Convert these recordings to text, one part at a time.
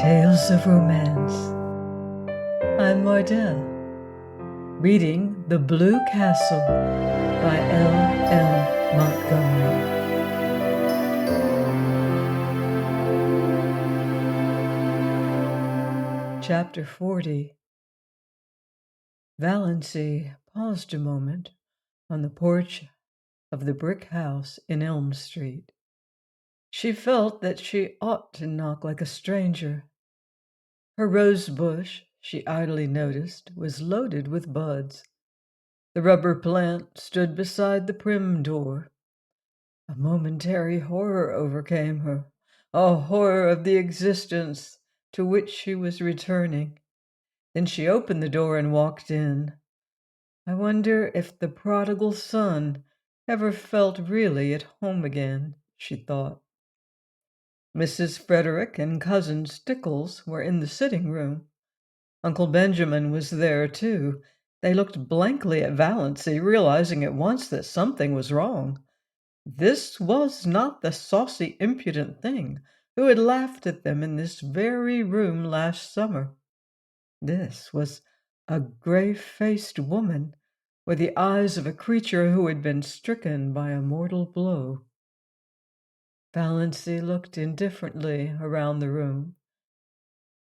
Tales of Romance. I'm Mardell, reading The Blue Castle by L. Montgomery. Chapter 40. Valancy paused a moment on the porch of the brick house in Elm Street. She felt that she ought to knock like a stranger. Her rose bush, she idly noticed, was loaded with buds. The rubber plant stood beside the prim door. A momentary horror overcame her, a horror of the existence to which she was returning. Then she opened the door and walked in. I wonder if the prodigal son ever felt really at home again, she thought. Mrs. Frederick and Cousin Stickles were in the sitting room. Uncle Benjamin was there, too. They looked blankly at Valancy, realizing at once that something was wrong. This was not the saucy, impudent thing who had laughed at them in this very room last summer. This was a grave-faced woman with the eyes of a creature who had been stricken by a mortal blow. Valancy looked indifferently around the room.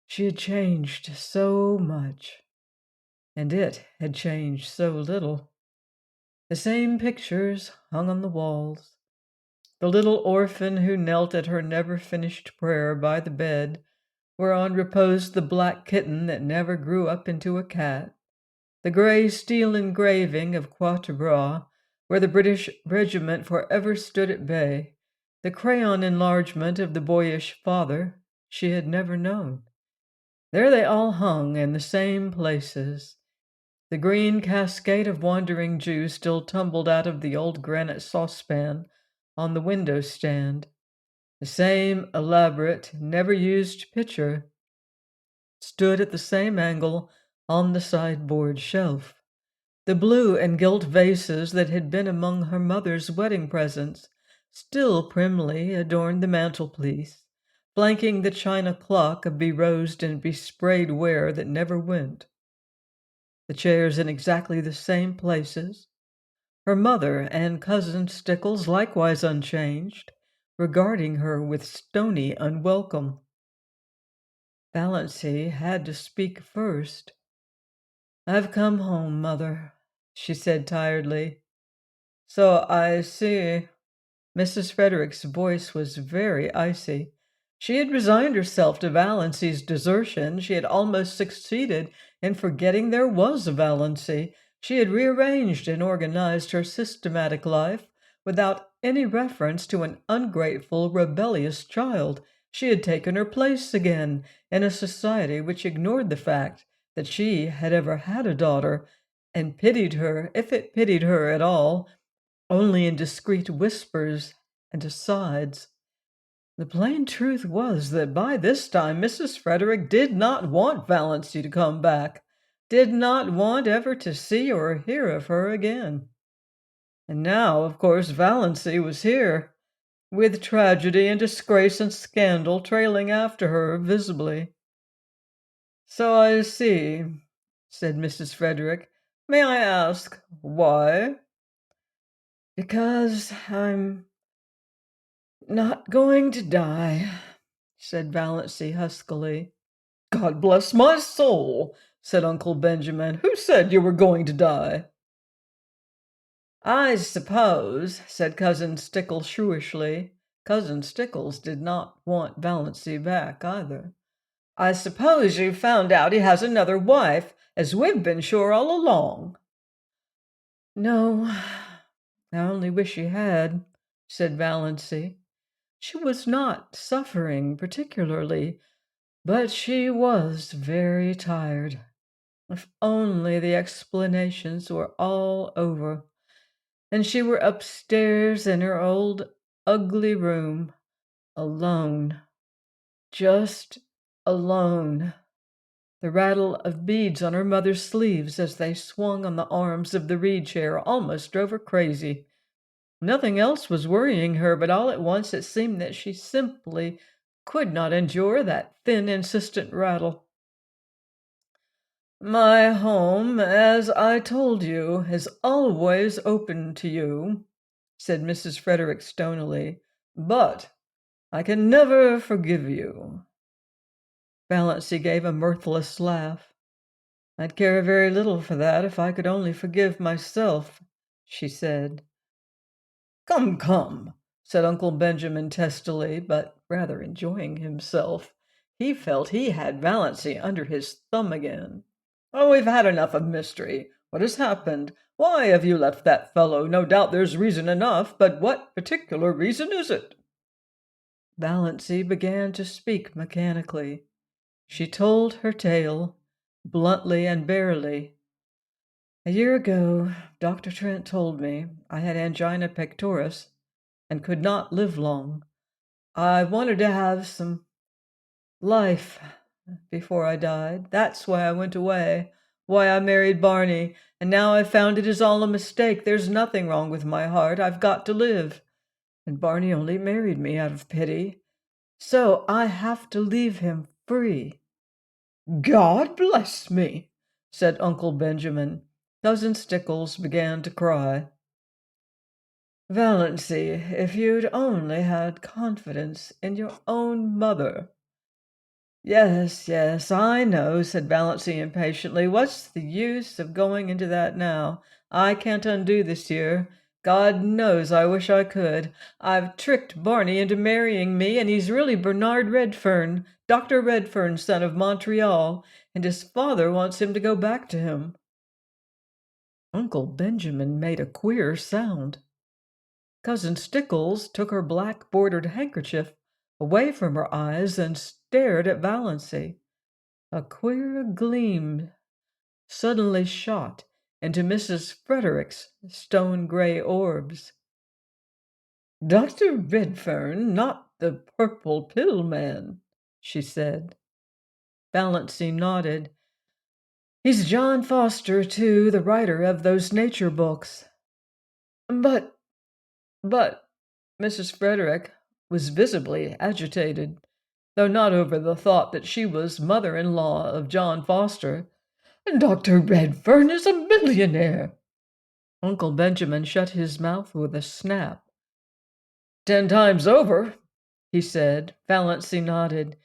She had changed so much, and it had changed so little. The same pictures hung on the walls. The little orphan who knelt at her never-finished prayer by the bed, whereon reposed the black kitten that never grew up into a cat. The gray steel engraving of Quatre Bras, where the British regiment forever stood at bay. The crayon enlargement of the boyish father she had never known. There they all hung in the same places. The green cascade of Wandering Jew still tumbled out of the old granite saucepan on the window stand. The same elaborate, never-used pitcher stood at the same angle on the sideboard shelf. The blue and gilt vases that had been among her mother's wedding presents still primly adorned the mantelpiece, flanking the china clock of berosed and besprayed ware that never went. The chairs in exactly the same places. Her mother and Cousin Stickles likewise unchanged, regarding her with stony unwelcome. Valancy had to speak first. "I've come home, Mother," she said tiredly. "So I see." Mrs. Frederick's voice was very icy. She had resigned herself to Valancy's desertion. She had almost succeeded in forgetting there was a Valancy. She had rearranged and organized her systematic life without any reference to an ungrateful, rebellious child. She had taken her place again in a society which ignored the fact that she had ever had a daughter, and pitied her, if it pitied her at all, only in discreet whispers and asides. The plain truth was that by this time Mrs. Frederick did not want Valancy to come back, did not want ever to see or hear of her again. And now, of course, Valancy was here, with tragedy and disgrace and scandal trailing after her visibly. "So I see," said Mrs. Frederick. "May I ask why?" "Because I'm not going to die," said Valancy huskily. "God bless my soul," said Uncle Benjamin. "Who said you were going to die?" "I suppose," said Cousin Stickles shrewishly. Cousin Stickles did not want Valancy back either. "I suppose you've found out he has another wife, as we've been sure all along." "No, I only wish he had," said Valancy. She was not suffering particularly, but she was very tired. If only the explanations were all over, and she were upstairs in her old ugly room, alone, just alone. The rattle of beads on her mother's sleeves as they swung on the arms of the reed chair almost drove her crazy. Nothing else was worrying her, but all at once it seemed that she simply could not endure that thin, insistent rattle. "My home, as I told you, is always open to you," said Mrs. Frederick stonily, "but I can never forgive you." Valancy gave a mirthless laugh. "I'd care very little for that if I could only forgive myself," she said. "Come, come," said Uncle Benjamin testily, but rather enjoying himself. He felt he had Valancy under his thumb again. "Oh, we've had enough of mystery. What has happened? Why have you left that fellow? No doubt there's reason enough, but what particular reason is it?" Valancy began to speak mechanically. She told her tale, bluntly and barely. "A year ago, Dr. Trent told me I had angina pectoris and could not live long. I wanted to have some life before I died. That's why I went away, why I married Barney, and now I've found it is all a mistake. There's nothing wrong with my heart. I've got to live. And Barney only married me out of pity. So I have to leave him free." "God bless me," said Uncle Benjamin. Cousin Stickles began to cry. "Valancy, if you'd only had confidence in your own mother." "Yes, yes, I know," said Valancy impatiently. "What's the use of going into that now? I can't undo this year. God knows I wish I could. I've tricked Barney into marrying me, and he's really Bernard Redfern, Dr. Redfern's son of Montreal, and his father wants him to go back to him." Uncle Benjamin made a queer sound. Cousin Stickles took her black-bordered handkerchief away from her eyes and stared at Valancy. A queer gleam suddenly shot into Mrs. Frederick's stone-gray orbs. "Dr. Redfern, not the purple pill man," she said. Valancy nodded. "He's John Foster, too, the writer of those nature books." But Mrs. Frederick was visibly agitated, though not over the thought that she was mother-in-law of John Foster. "Dr. Redfern is a millionaire." Uncle Benjamin shut his mouth with a snap. "10 times over," he said. Valancy nodded.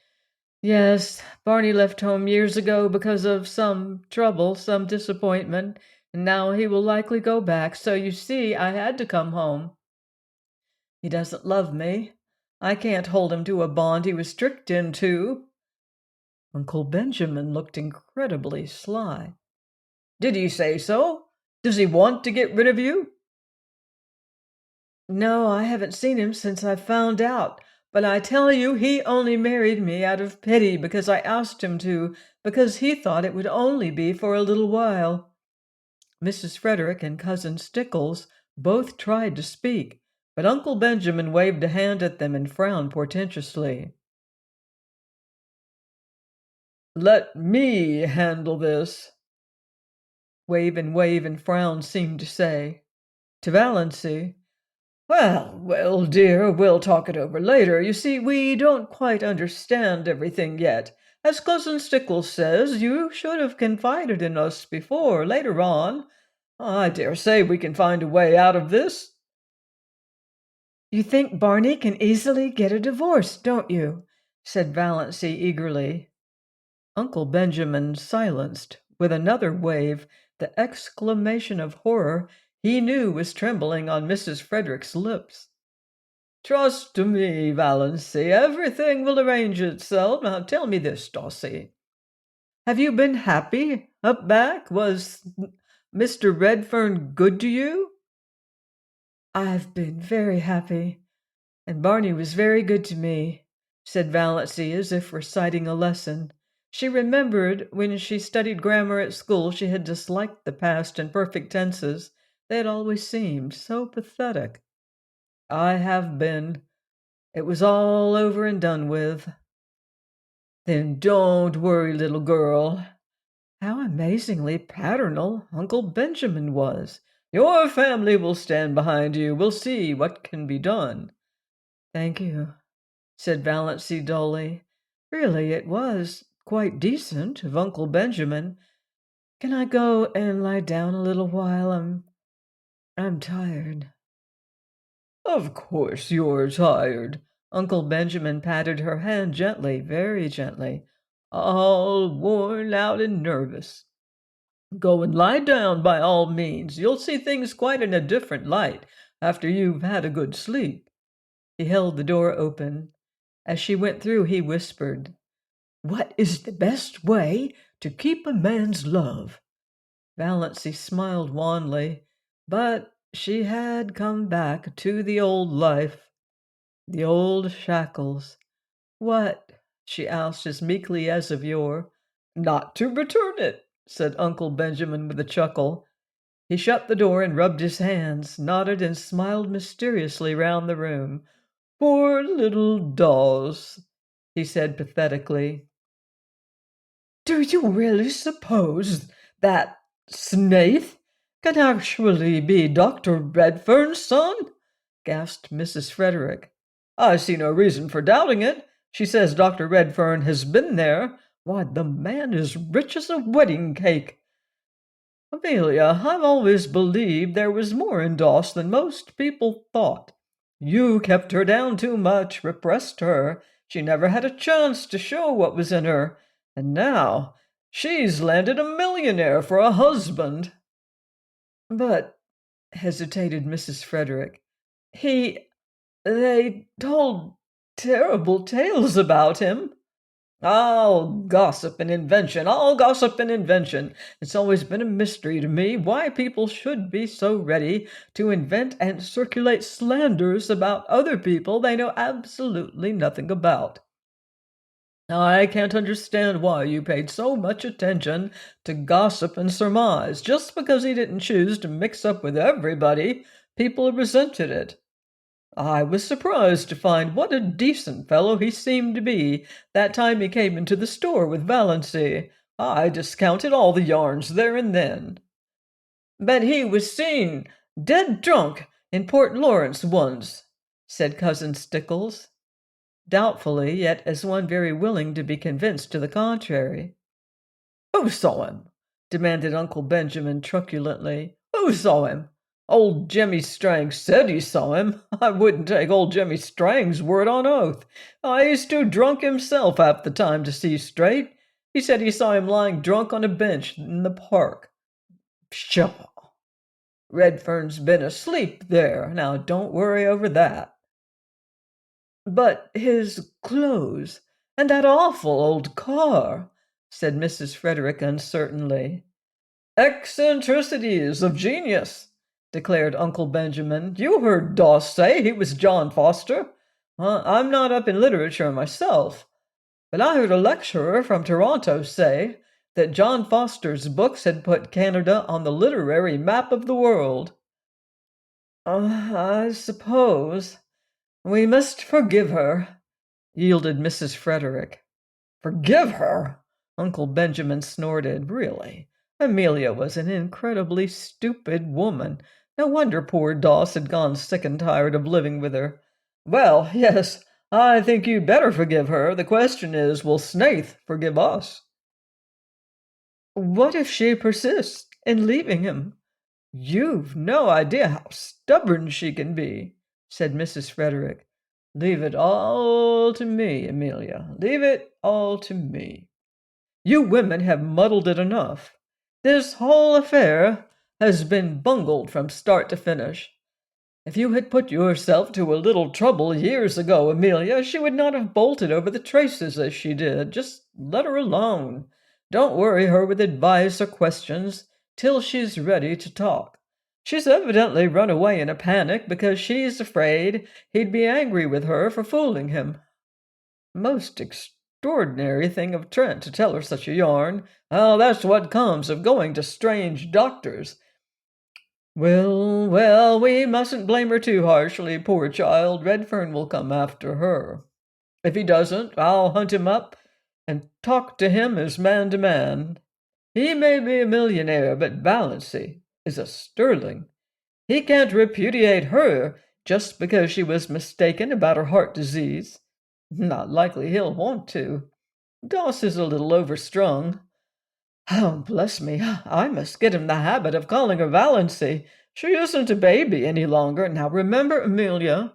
"Yes, Barney left home years ago because of some trouble, some disappointment, and now he will likely go back. So you see, I had to come home. He doesn't love me. I can't hold him to a bond he was tricked into." Uncle Benjamin looked incredibly sly. "Did he say so? Does he want to get rid of you?" "No, I haven't seen him since I found out. But I tell you, he only married me out of pity because I asked him to, because he thought it would only be for a little while." Mrs. Frederick and Cousin Stickles both tried to speak, but Uncle Benjamin waved a hand at them and frowned portentously. "Let me handle this," wave and frown seemed to say. To Valancy, "Well, well, dear, we'll talk it over later. You see, we don't quite understand everything yet. As Cousin Stickles says, you should have confided in us before. Later on, I dare say we can find a way out of this." "You think Barney can easily get a divorce, don't you?" said Valancy eagerly. Uncle Benjamin silenced with another wave the exclamation of horror he knew was trembling on Mrs. Frederick's lips. "Trust to me, Valancy. Everything will arrange itself. Now tell me this, Dossie. Have you been happy up back? Was Mr. Redfern good to you?" "I've been very happy, and Barney was very good to me," said Valancy, as if reciting a lesson. She remembered when she studied grammar at school she had disliked the past and perfect tenses. They had always seemed so pathetic. "I have been. It was all over and done with." "Then don't worry, little girl." How amazingly paternal Uncle Benjamin was. "Your family will stand behind you. We'll see what can be done." "Thank you." said Valancy dully. Really, it was quite decent of Uncle Benjamin. Can I go and lie down a little while? I'm tired. Of course you're tired. Uncle Benjamin patted her hand gently, very gently. All worn out and nervous. Go and lie down by all means. You'll see things quite in a different light after you've had a good sleep. He held the door open. As she went through, he whispered, What is the best way to keep a man's love? Valancy smiled wanly, but she had come back to the old life, the old shackles. What? She asked as meekly as of yore. Not to return it, said Uncle Benjamin with a chuckle. He shut the door and rubbed his hands, nodded and smiled mysteriously round the room. Poor little dolls, he said pathetically. Do you really suppose that Snaith can actually be Dr. Redfern's son? Gasped Mrs. Frederick. I see no reason for doubting it. She says Dr. Redfern has been there. Why, the man is rich as a wedding cake. Amelia, I've always believed there was more in Doss than most people thought. You kept her down too much, repressed her. She never had a chance to show what was in her. And now she's landed a millionaire for a husband. But, hesitated Mrs. Frederick, they told terrible tales about him. All gossip and invention, all gossip and invention. It's always been a mystery to me why people should be so ready to invent and circulate slanders about other people they know absolutely nothing about. I can't understand why you paid so much attention to gossip and surmise. Just because he didn't choose to mix up with everybody, people resented it. I was surprised to find what a decent fellow he seemed to be that time he came into the store with Valancy. I discounted all the yarns there and then. But he was seen dead drunk in Port Lawrence once, said Cousin Stickles, doubtfully, yet as one very willing to be convinced to the contrary. Who saw him? Demanded Uncle Benjamin truculently. Who saw him? Old Jemmy Strang said he saw him. I wouldn't take old Jemmy Strang's word on oath. He's too drunk himself half the time to see straight. He said he saw him lying drunk on a bench in the park. Pshaw! Redfern's been asleep there. Now don't worry over that. But his clothes, and that awful old car, said Mrs. Frederick uncertainly. Eccentricities of genius, declared Uncle Benjamin. You heard Doss say he was John Foster. I'm not up in literature myself, but I heard a lecturer from Toronto say that John Foster's books had put Canada on the literary map of the world. I suppose we must forgive her, yielded Mrs. Frederick. Forgive her? Uncle Benjamin snorted. Really? Amelia was an incredibly stupid woman. No wonder poor Doss had gone sick and tired of living with her. Well, yes, I think you'd better forgive her. The question is, will Snaith forgive us? What if she persists in leaving him? You've no idea how stubborn she can be, said Mrs. Frederick. Leave it all to me, Amelia. Leave it all to me. You women have muddled it enough. This whole affair has been bungled from start to finish. If you had put yourself to a little trouble years ago, Amelia, she would not have bolted over the traces as she did. Just let her alone. Don't worry her with advice or questions till she's ready to talk. She's evidently run away in a panic because she's afraid he'd be angry with her for fooling him. Most extraordinary thing of Trent to tell her such a yarn. Oh, that's what comes of going to strange doctors. Well, we mustn't blame her too harshly, poor child. Redfern will come after her. If he doesn't, I'll hunt him up and talk to him as man to man. He may be a millionaire, but Valancy is a sterling. He can't repudiate her just because she was mistaken about her heart disease. Not likely he'll want to. Doss is a little overstrung. Oh, bless me, I must get in the habit of calling her Valancy. She isn't a baby any longer. Now remember, Amelia,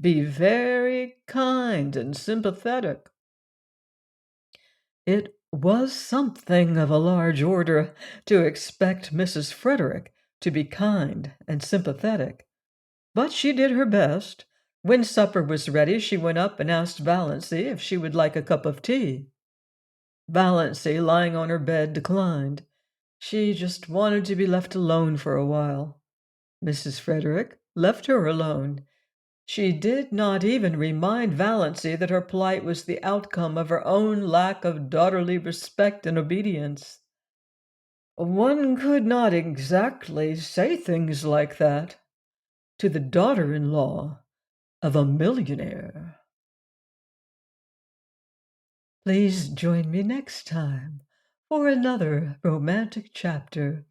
be very kind and sympathetic. It was something of a large order to expect Mrs. Frederick to be kind and sympathetic, but she did her best. When supper was ready, she went up and asked Valancy if she would like a cup of tea. Valancy, lying on her bed, declined. She just wanted to be left alone for a while. Mrs. Frederick left her alone. She did not even remind Valancy that her plight was the outcome of her own lack of daughterly respect and obedience. One could not exactly say things like that to the daughter-in-law of a millionaire. Please join me next time for another romantic chapter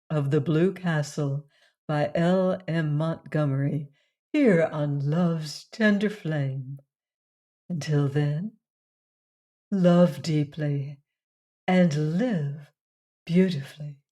of The Blue Castle by L.M. Montgomery, here on Love's Tender Flame. Until then, love deeply and live beautifully.